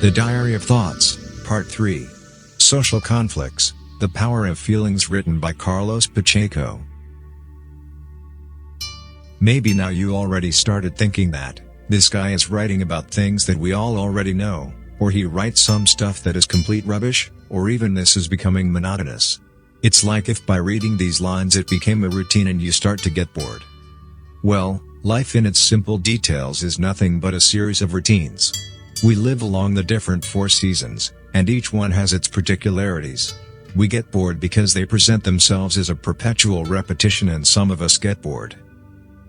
The Diary of Thoughts, Part 3. Social Conflicts, The Power of Feelings, written by c.Pacheco. Maybe now you already started thinking that this guy is writing about things that we all already know, or he writes some stuff that is complete rubbish, or even this is becoming monotonous. It's like if by reading these lines it became a routine and you start to get bored. Well, life in its simple details is nothing but a series of routines. We live along the different 4 seasons, and each one has its particularities. We get bored because they present themselves as a perpetual repetition, and some of us get bored.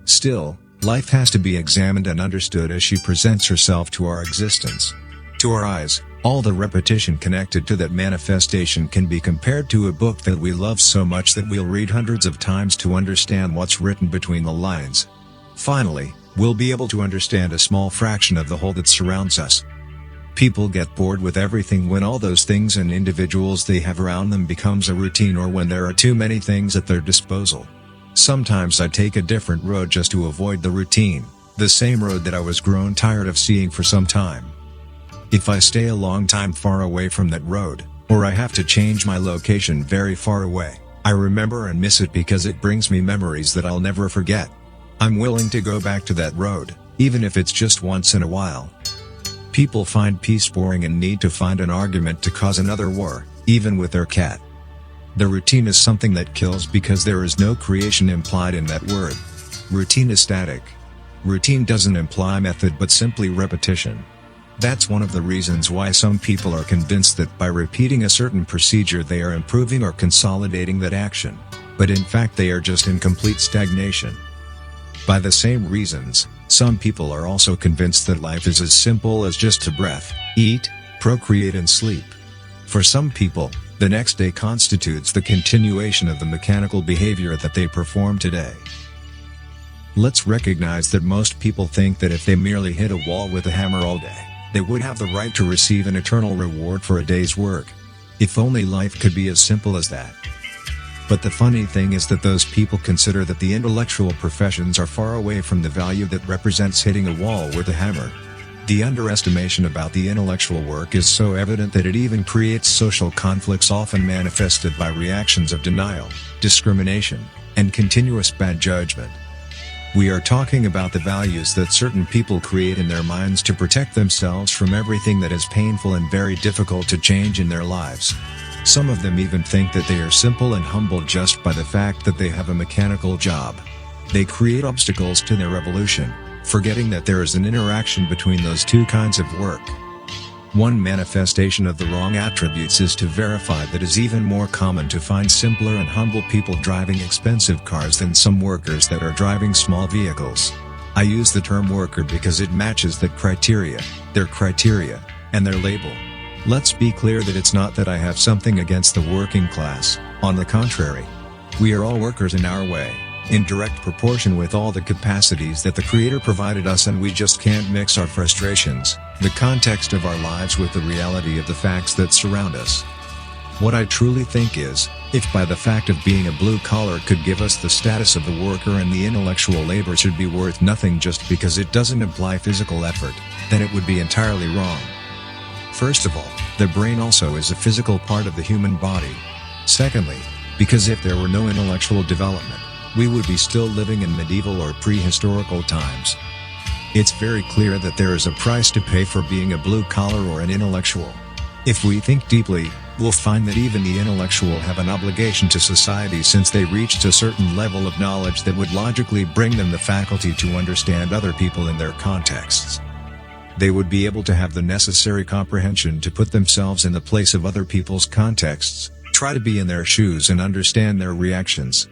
Still, life has to be examined and understood as she presents herself to our existence. To our eyes, all the repetition connected to that manifestation can be compared to a book that we love so much that we'll read hundreds of times to understand what's written between the lines. Finally, we'll be able to understand a small fraction of the whole that surrounds us. People get bored with everything when all those things and individuals they have around them becomes a routine, or when there are too many things at their disposal. Sometimes I take a different road just to avoid the routine, the same road that I was grown tired of seeing for some time. If I stay a long time far away from that road, or I have to change my location very far away, I remember and miss it because it brings me memories that I'll never forget. I'm willing to go back to that road, even if it's just once in a while. People find peace boring and need to find an argument to cause another war, even with their cat. The routine is something that kills because there is no creation implied in that word. Routine is static. Routine doesn't imply method but simply repetition. That's one of the reasons why some people are convinced that by repeating a certain procedure they are improving or consolidating that action, but in fact they are just in complete stagnation. By the same reasons, some people are also convinced that life is as simple as just to breath, eat, procreate and sleep. For some people, the next day constitutes the continuation of the mechanical behavior that they perform today. Let's recognize that most people think that if they merely hit a wall with a hammer all day, they would have the right to receive an eternal reward for a day's work. If only life could be as simple as that. But the funny thing is that those people consider that the intellectual professions are far away from the value that represents hitting a wall with a hammer. The underestimation about the intellectual work is so evident that it even creates social conflicts, often manifested by reactions of denial, discrimination, and continuous bad judgment. We are talking about the values that certain people create in their minds to protect themselves from everything that is painful and very difficult to change in their lives. Some of them even think that they are simple and humble just by the fact that they have a mechanical job. They create obstacles to their evolution, forgetting that there is an interaction between those two kinds of work. One manifestation of the wrong attributes is to verify that it is even more common to find simpler and humble people driving expensive cars than some workers that are driving small vehicles. I use the term worker because it matches that criteria, their criteria, and their label. Let's be clear that it's not that I have something against the working class. On the contrary, we are all workers in our way, in direct proportion with all the capacities that the Creator provided us, and we just can't mix our frustrations, the context of our lives, with the reality of the facts that surround us. What I truly think is, if by the fact of being a blue collar could give us the status of the worker and the intellectual labor should be worth nothing just because it doesn't imply physical effort, then it would be entirely wrong. First of all, the brain also is a physical part of the human body. Secondly, because if there were no intellectual development, we would be still living in medieval or prehistorical times. It's very clear that there is a price to pay for being a blue collar or an intellectual. If we think deeply, we'll find that even the intellectual have an obligation to society, since they reached a certain level of knowledge that would logically bring them the faculty to understand other people in their contexts. They would be able to have the necessary comprehension to put themselves in the place of other people's contexts, try to be in their shoes and understand their reactions.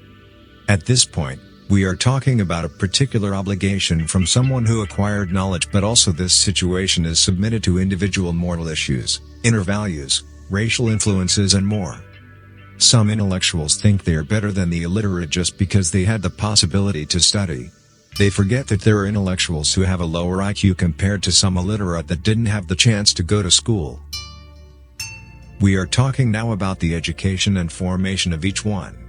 At this point, we are talking about a particular obligation from someone who acquired knowledge, but also this situation is submitted to individual moral issues, inner values, racial influences and more. Some intellectuals think they are better than the illiterate just because they had the possibility to study. They forget that there are intellectuals who have a lower IQ compared to some illiterate that didn't have the chance to go to school. We are talking now about the education and formation of each one.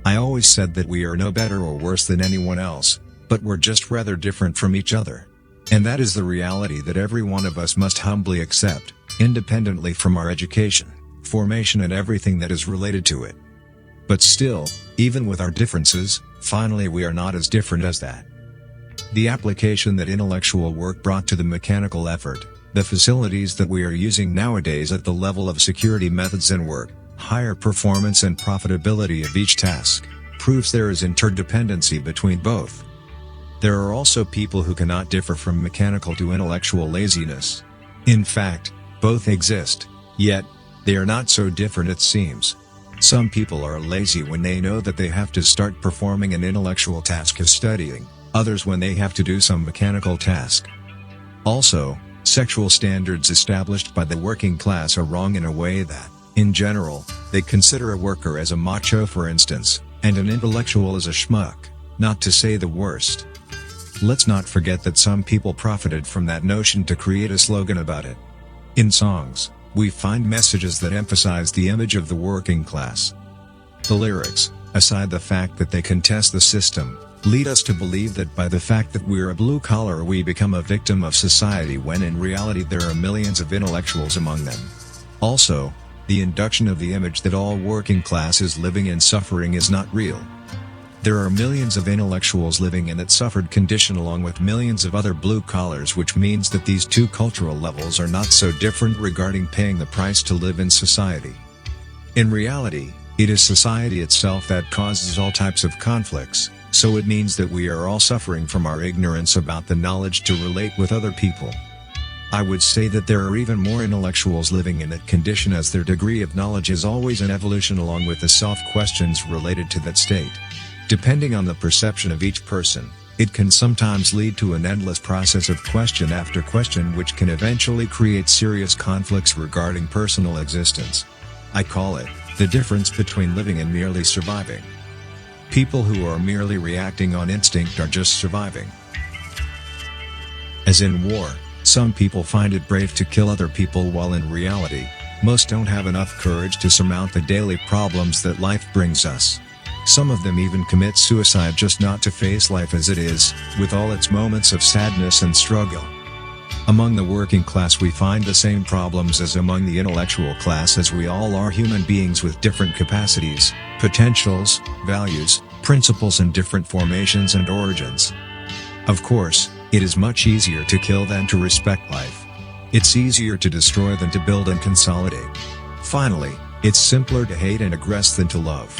I always said that we are no better or worse than anyone else, but we're just rather different from each other. And that is the reality that every one of us must humbly accept, independently from our education, formation and everything that is related to it. But still, even with our differences, finally we are not as different as that. The application that intellectual work brought to the mechanical effort, the facilities that we are using nowadays at the level of security methods and work, higher performance and profitability of each task, proves there is interdependency between both. There are also people who cannot differ from mechanical to intellectual laziness. In fact, both exist, yet, they are not so different it seems. Some people are lazy when they know that they have to start performing an intellectual task of studying, others when they have to do some mechanical task. Also, sexual standards established by the working class are wrong in a way that, in general, they consider a worker as a macho for instance, and an intellectual as a schmuck, not to say the worst. Let's not forget that some people profited from that notion to create a slogan about it. In songs, we find messages that emphasize the image of the working class. The lyrics, aside the fact that they contest the system, lead us to believe that by the fact that we're a blue collar we become a victim of society when in reality there are millions of intellectuals among them. Also, the induction of the image that all working class is living in suffering is not real. There are millions of intellectuals living in that suffered condition along with millions of other blue collars, which means that these two cultural levels are not so different regarding paying the price to live in society. In reality, it is society itself that causes all types of conflicts, so it means that we are all suffering from our ignorance about the knowledge to relate with other people. I would say that there are even more intellectuals living in that condition as their degree of knowledge is always an evolution along with the self-questions related to that state. Depending on the perception of each person, it can sometimes lead to an endless process of question after question which can eventually create serious conflicts regarding personal existence. I call it the difference between living and merely surviving. People who are merely reacting on instinct are just surviving. As in war, some people find it brave to kill other people while in reality, most don't have enough courage to surmount the daily problems that life brings us. Some of them even commit suicide just not to face life as it is, with all its moments of sadness and struggle. Among the working class we find the same problems as among the intellectual class, as we all are human beings with different capacities, potentials, values, principles and different formations and origins. Of course, it is much easier to kill than to respect life. It's easier to destroy than to build and consolidate. Finally, it's simpler to hate and aggress than to love.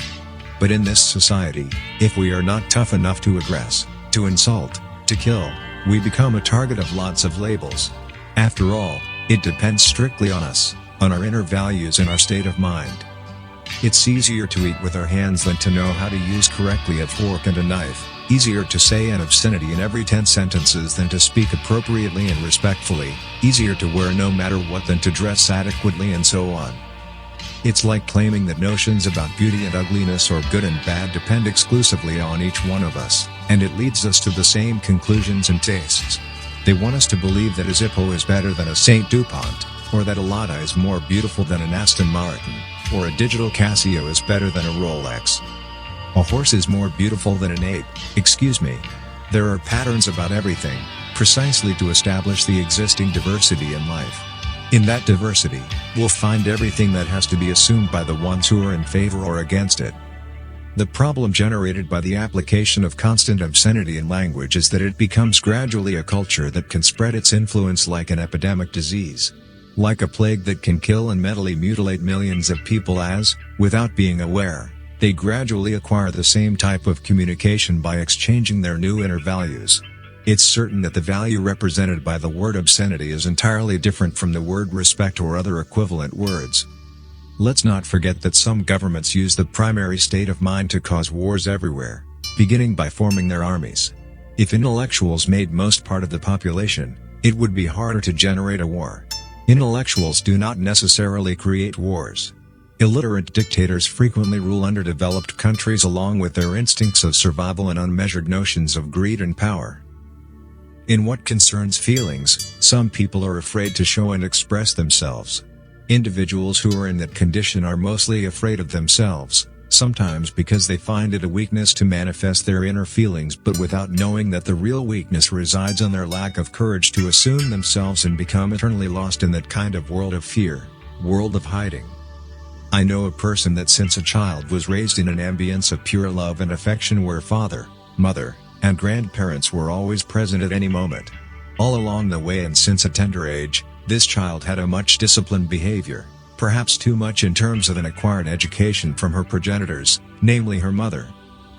But in this society, if we are not tough enough to aggress, to insult, to kill, we become a target of lots of labels. After all, it depends strictly on us, on our inner values and our state of mind. It's easier to eat with our hands than to know how to use correctly a fork and a knife, easier to say an obscenity in every 10 sentences than to speak appropriately and respectfully, easier to wear no matter what than to dress adequately and so on. It's like claiming that notions about beauty and ugliness or good and bad depend exclusively on each one of us, and it leads us to the same conclusions and tastes. They want us to believe that a Zippo is better than a Saint Dupont, or that a Lada is more beautiful than an Aston Martin, or a digital Casio is better than a Rolex. A horse is more beautiful than an ape, excuse me. There are patterns about everything, precisely to establish the existing diversity in life. In that diversity, we'll find everything that has to be assumed by the ones who are in favor or against it. The problem generated by the application of constant obscenity in language is that it becomes gradually a culture that can spread its influence like an epidemic disease. Like a plague that can kill and mentally mutilate millions of people as, without being aware, they gradually acquire the same type of communication by exchanging their new inner values. It's certain that the value represented by the word obscenity is entirely different from the word respect or other equivalent words. Let's not forget that some governments use the primary state of mind to cause wars everywhere, beginning by forming their armies. If intellectuals made most part of the population, it would be harder to generate a war. Intellectuals do not necessarily create wars. Illiterate dictators frequently rule underdeveloped countries along with their instincts of survival and unmeasured notions of greed and power. In what concerns feelings, some people are afraid to show and express themselves. Individuals who are in that condition are mostly afraid of themselves, sometimes because they find it a weakness to manifest their inner feelings, but without knowing that the real weakness resides in their lack of courage to assume themselves and become eternally lost in that kind of world of fear, world of hiding. I know a person that since a child was raised in an ambience of pure love and affection where father, mother, and grandparents were always present at any moment. All along the way, and since a tender age, this child had a much disciplined behavior, perhaps too much in terms of an acquired education from her progenitors, namely her mother.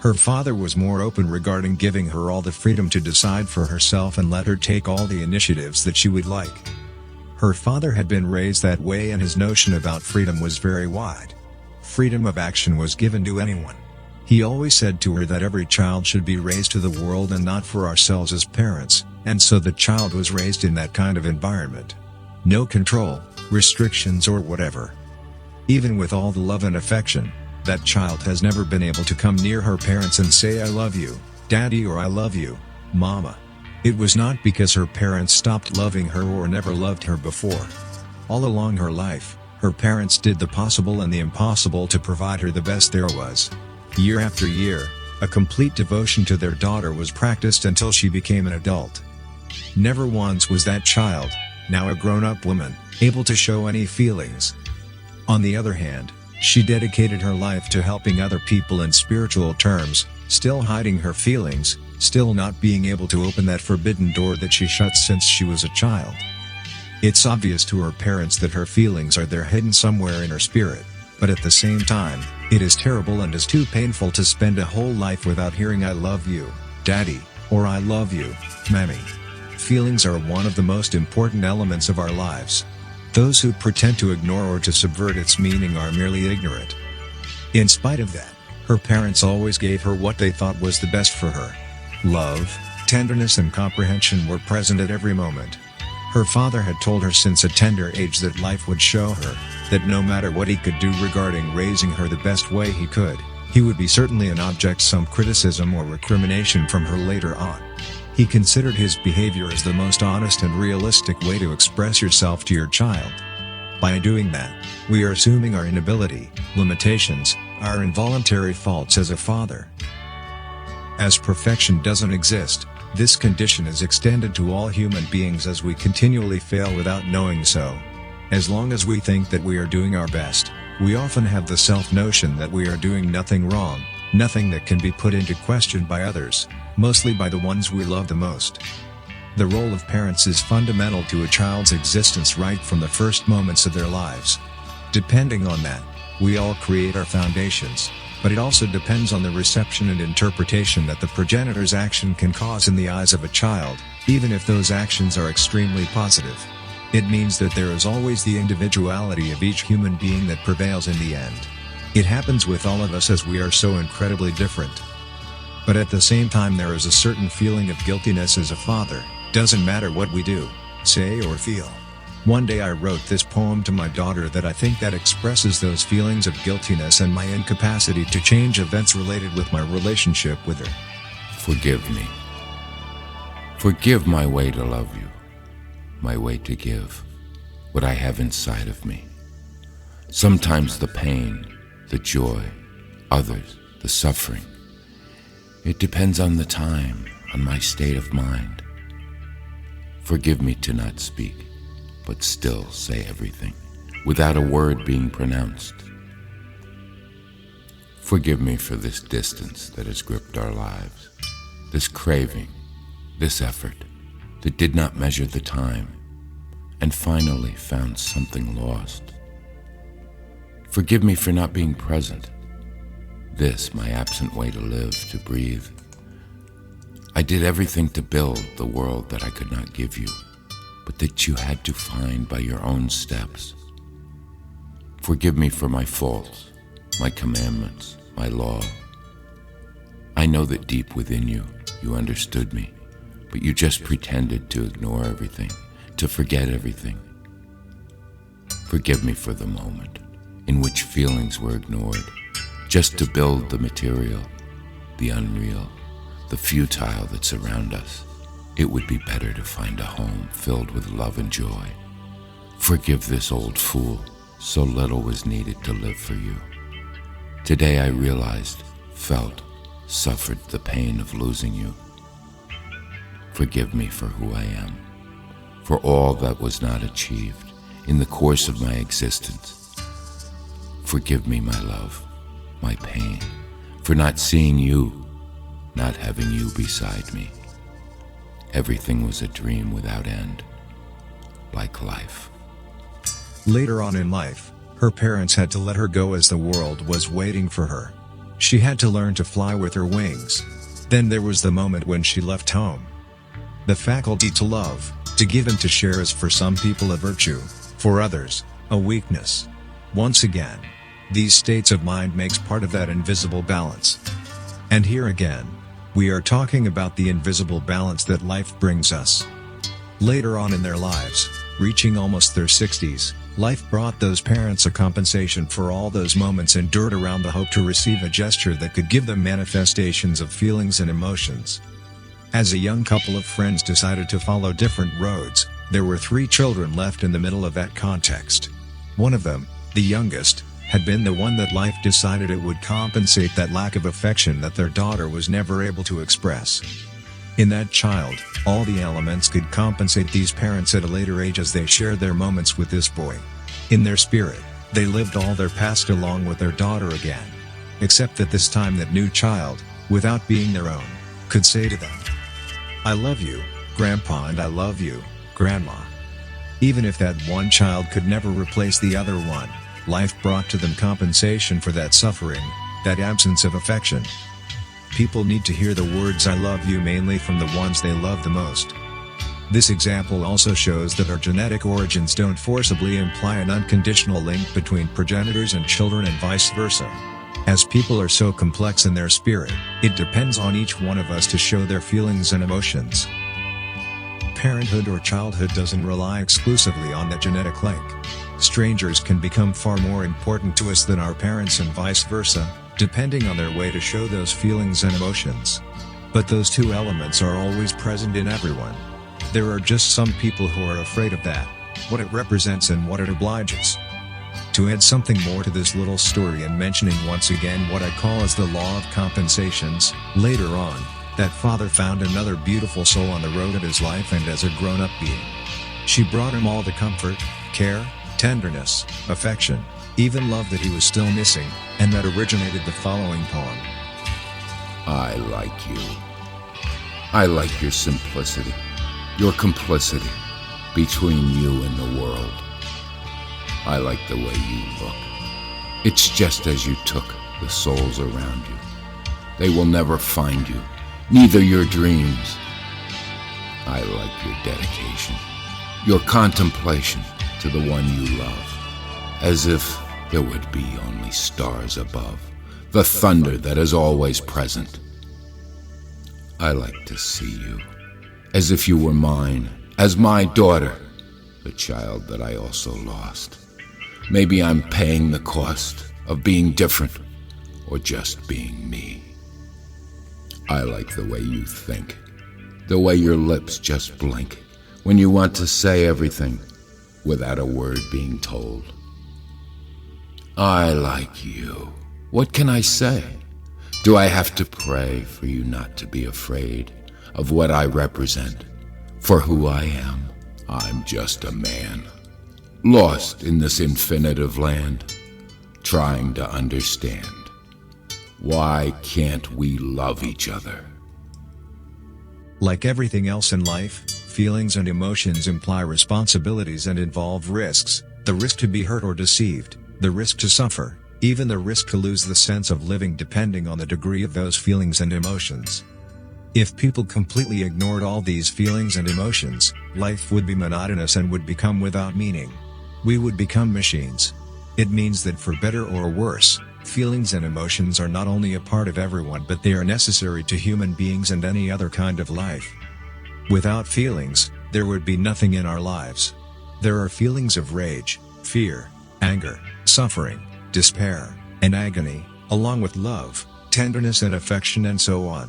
Her father was more open regarding giving her all the freedom to decide for herself and let her take all the initiatives that she would like. Her father had been raised that way, and his notion about freedom was very wide. Freedom of action was given to anyone. He always said to her that every child should be raised to the world and not for ourselves as parents, and so the child was raised in that kind of environment. No control, restrictions or whatever. Even with all the love and affection, that child has never been able to come near her parents and say, "I love you, Daddy," or "I love you, Mama." It was not because her parents stopped loving her or never loved her before. All along her life, her parents did the possible and the impossible to provide her the best there was. Year after year, a complete devotion to their daughter was practiced until she became an adult. Never once was that child, now a grown-up woman, able to show any feelings. On the other hand, she dedicated her life to helping other people in spiritual terms, still hiding her feelings, still not being able to open that forbidden door that she shut since she was a child. It's obvious to her parents that her feelings are there hidden somewhere in her spirit, but at the same time, it is terrible and is too painful to spend a whole life without hearing "I love you, Daddy," or "I love you, Mommy." Feelings are one of the most important elements of our lives. Those who pretend to ignore or to subvert its meaning are merely ignorant. In spite of that, her parents always gave her what they thought was the best for her. Love, tenderness and comprehension were present at every moment. Her father had told her since a tender age that life would show her, that no matter what he could do regarding raising her the best way he could, he would be certainly an object some criticism or recrimination from her later on. He considered his behavior as the most honest and realistic way to express yourself to your child. By doing that, we are assuming our inability, limitations, our involuntary faults as a father. As perfection doesn't exist, this condition is extended to all human beings as we continually fail without knowing so. As long as we think that we are doing our best, we often have the self-notion that we are doing nothing wrong, nothing that can be put into question by others, mostly by the ones we love the most. The role of parents is fundamental to a child's existence right from the first moments of their lives. Depending on that, we all create our foundations, but it also depends on the reception and interpretation that the progenitor's action can cause in the eyes of a child, even if those actions are extremely positive. It means that there is always the individuality of each human being that prevails in the end. It happens with all of us as we are so incredibly different. But at the same time there is a certain feeling of guiltiness as a father, doesn't matter what we do, say or feel. One day I wrote this poem to my daughter that I think that expresses those feelings of guiltiness and my incapacity to change events related with my relationship with her. Forgive me. Forgive my way to love you, my way to give what I have inside of me. Sometimes the pain, the joy, others, the suffering. It depends on the time, on my state of mind. Forgive me to not speak, but still say everything, without a word being pronounced. Forgive me for this distance that has gripped our lives, this craving, this effort that did not measure the time, and finally found something lost. Forgive me for not being present, this my absent way to live, to breathe. I did everything to build the world that I could not give you, but that you had to find by your own steps. Forgive me for my faults, my commandments, my law. I know that deep within you, you understood me, but you just pretended to ignore everything, to forget everything. Forgive me for the moment in which feelings were ignored, just to build the material, the unreal, the futile that surround us. It would be better to find a home filled with love and joy. Forgive this old fool, so little was needed to live for you, Today I realized, felt, suffered the pain of losing you. Forgive me for who I am, for all that was not achieved in the course of my existence. Forgive me, my love, my pain, for not seeing you, not having you beside me. Everything was a dream without end, like life. Later on in life, her parents had to let her go as the world was waiting for her. She had to learn to fly with her wings. Then there was the moment when she left home. The faculty to love, to give and to share is for some people a virtue, for others, a weakness. Once again, these states of mind makes part of that invisible balance. And here again, we are talking about the invisible balance that life brings us. Later on in their lives, reaching almost their 60s, life brought those parents a compensation for all those moments endured around the hope to receive a gesture that could give them manifestations of feelings and emotions. As a young couple of friends decided to follow different roads, there were 3 children left in the middle of that context. One of them, the youngest, had been the one that life decided it would compensate that lack of affection that their daughter was never able to express. In that child, all the elements could compensate these parents at a later age as they shared their moments with this boy. In their spirit, they lived all their past along with their daughter again. Except that this time that new child, without being their own, could say to them, "I love you, Grandpa, and I love you, Grandma." Even if that one child could never replace the other one, life brought to them compensation for that suffering, that absence of affection. People need to hear the words "I love you" mainly from the ones they love the most. This example also shows that our genetic origins don't forcibly imply an unconditional link between progenitors and children and vice versa. As people are so complex in their spirit, it depends on each one of us to show their feelings and emotions. Parenthood or childhood doesn't rely exclusively on that genetic link. Strangers can become far more important to us than our parents and vice versa, depending on their way to show those feelings and emotions. But those 2 elements are always present in everyone. There are just some people who are afraid of that, what it represents and what it obliges. To add something more to this little story and mentioning once again what I call as the law of compensations, later on, that father found another beautiful soul on the road of his life, and as a grown-up being, she brought him all the comfort, care, tenderness, affection, even love that he was still missing, and that originated the following poem. I like you. I like your simplicity, your complicity between you and the world. I like the way you look. It's just as you took the souls around you. They will never find you, neither your dreams. I like your dedication, your contemplation to the one you love, as if there would be only stars above, the thunder that is always present. I like to see you, as if you were mine, as my daughter, the child that I also lost. Maybe I'm paying the cost of being different, or just being me. I like the way you think, the way your lips just blink when you want to say everything without a word being told. I like you. What can I say? Do I have to pray for you not to be afraid of what I represent? For who I am, I'm just a man, lost in this infinitive land, trying to understand. Why can't we love each other? Like everything else in life, feelings and emotions imply responsibilities and involve risks, the risk to be hurt or deceived, the risk to suffer, even the risk to lose the sense of living depending on the degree of those feelings and emotions. If people completely ignored all these feelings and emotions, life would be monotonous and would become without meaning. We would become machines. It means that for better or worse, feelings and emotions are not only a part of everyone but they are necessary to human beings and any other kind of life. Without feelings, there would be nothing in our lives. There are feelings of rage, fear, anger, suffering, despair, and agony, along with love, tenderness and affection and so on.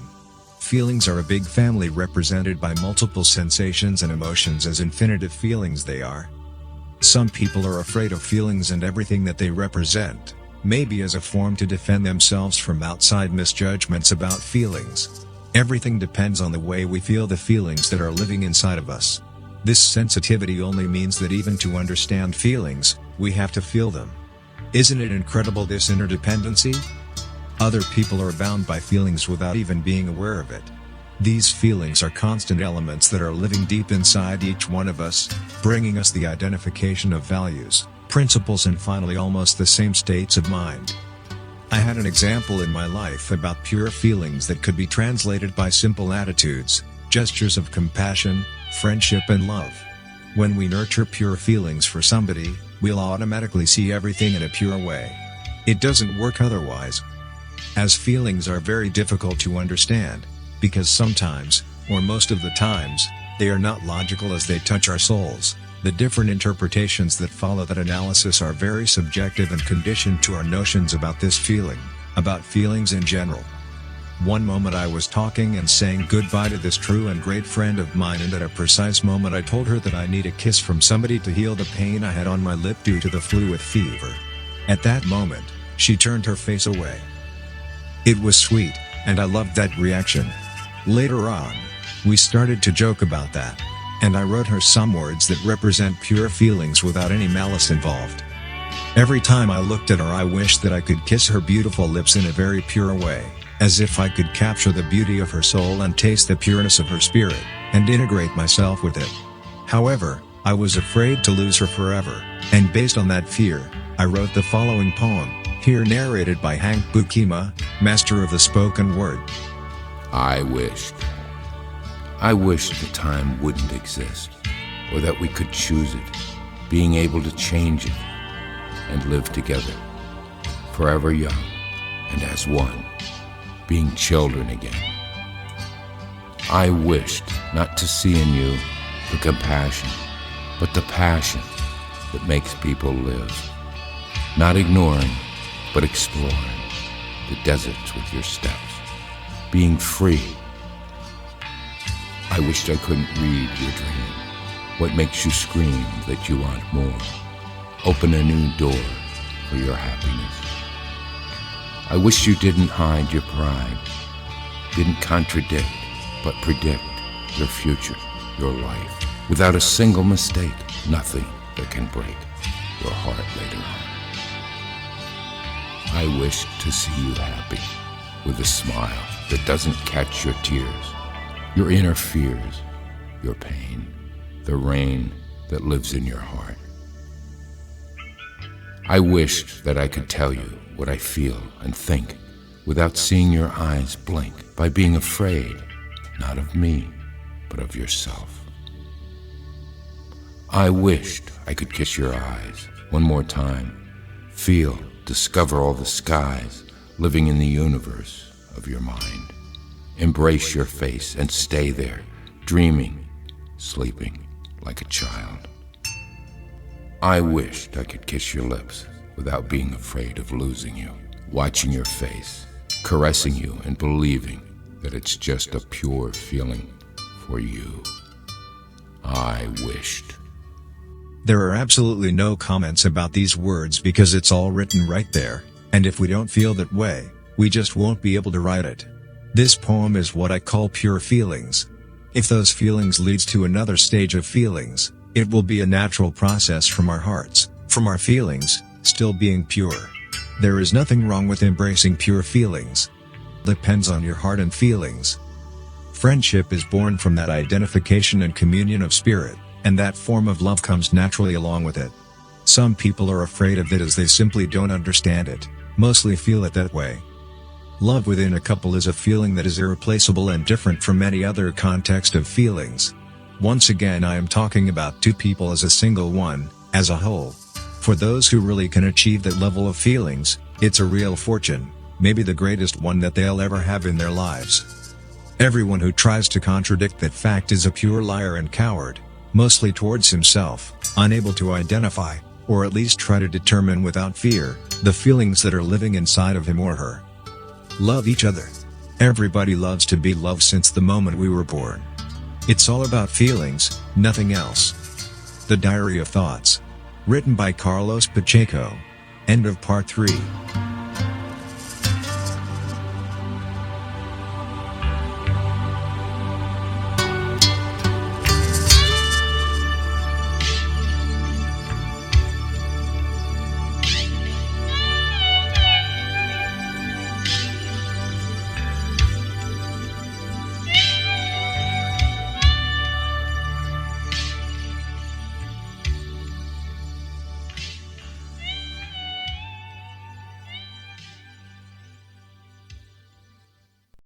Feelings are a big family represented by multiple sensations and emotions as infinitive feelings they are. Some people are afraid of feelings and everything that they represent. maybe as a form to defend themselves from outside misjudgments about feelings. Everything depends on the way we feel the feelings that are living inside of us. This sensitivity only means that even to understand feelings, we have to feel them. Isn't it incredible, this interdependency? Other people are bound by feelings without even being aware of it. These feelings are constant elements that are living deep inside each one of us, bringing us the identification of values, principles, and finally almost the same states of mind. I had an example in my life about pure feelings that could be translated by simple attitudes, gestures of compassion, friendship, and love. When we nurture pure feelings for somebody, we'll automatically see everything in a pure way. It doesn't work otherwise. As feelings are very difficult to understand, because sometimes, or most of the times, they are not logical as they touch our souls. The different interpretations that follow that analysis are very subjective and conditioned to our notions about this feeling, about feelings in general. One moment I was talking and saying goodbye to this true and great friend of mine, and at a precise moment I told her that I need a kiss from somebody to heal the pain I had on my lip due to the flu with fever. At that moment, she turned her face away. It was sweet, and I loved that reaction. Later on, we started to joke about that, and I wrote her some words that represent pure feelings without any malice involved. Every time I looked at her, I wished that I could kiss her beautiful lips in a very pure way, as if I could capture the beauty of her soul and taste the pureness of her spirit, and integrate myself with it. However, I was afraid to lose her forever, and based on that fear, I wrote the following poem, here narrated by Beukema, master of the spoken word. I wished the time wouldn't exist, or that we could choose it, being able to change it, and live together, forever young, and as one, being children again. I wished not to see in you the compassion, but the passion that makes people live, not ignoring, but exploring the deserts with your steps, being free. I wished I couldn't read your dream, what makes you scream that you want more. Open a new door for your happiness. I wish you didn't hide your pride, didn't contradict, but predict your future, your life, without a single mistake, nothing that can break your heart later on. I wish to see you happy, with a smile that doesn't catch your tears, your inner fears, your pain, the rain that lives in your heart. I wished that I could tell you what I feel and think without seeing your eyes blink, by being afraid, not of me, but of yourself. I wished I could kiss your eyes one more time, feel, discover all the skies living in the universe of your mind. Embrace your face and stay there, dreaming, sleeping like a child. I wished I could kiss your lips without being afraid of losing you, watching your face, caressing you, and believing that it's just a pure feeling for you. I wished. There are absolutely no comments about these words because it's all written right there, and if we don't feel that way, we just won't be able to write it. This poem is what I call pure feelings. If those feelings leads to another stage of feelings, it will be a natural process from our hearts, from our feelings, still being pure. There is nothing wrong with embracing pure feelings. Depends on your heart and feelings. Friendship is born from that identification and communion of spirit, and that form of love comes naturally along with it. Some people are afraid of it as they simply don't understand it, mostly feel it that way. Love within a couple is a feeling that is irreplaceable and different from any other context of feelings. Once again, I am talking about two people as a single one, as a whole. For those who really can achieve that level of feelings, it's a real fortune, maybe the greatest one that they'll ever have in their lives. Everyone who tries to contradict that fact is a pure liar and coward, mostly towards himself, unable to identify, or at least try to determine without fear, the feelings that are living inside of him or her. Love each other. Everybody loves to be loved since the moment we were born. It's all about feelings, nothing else. The Diary of Thoughts. Written by c.Pacheco. End of part 3.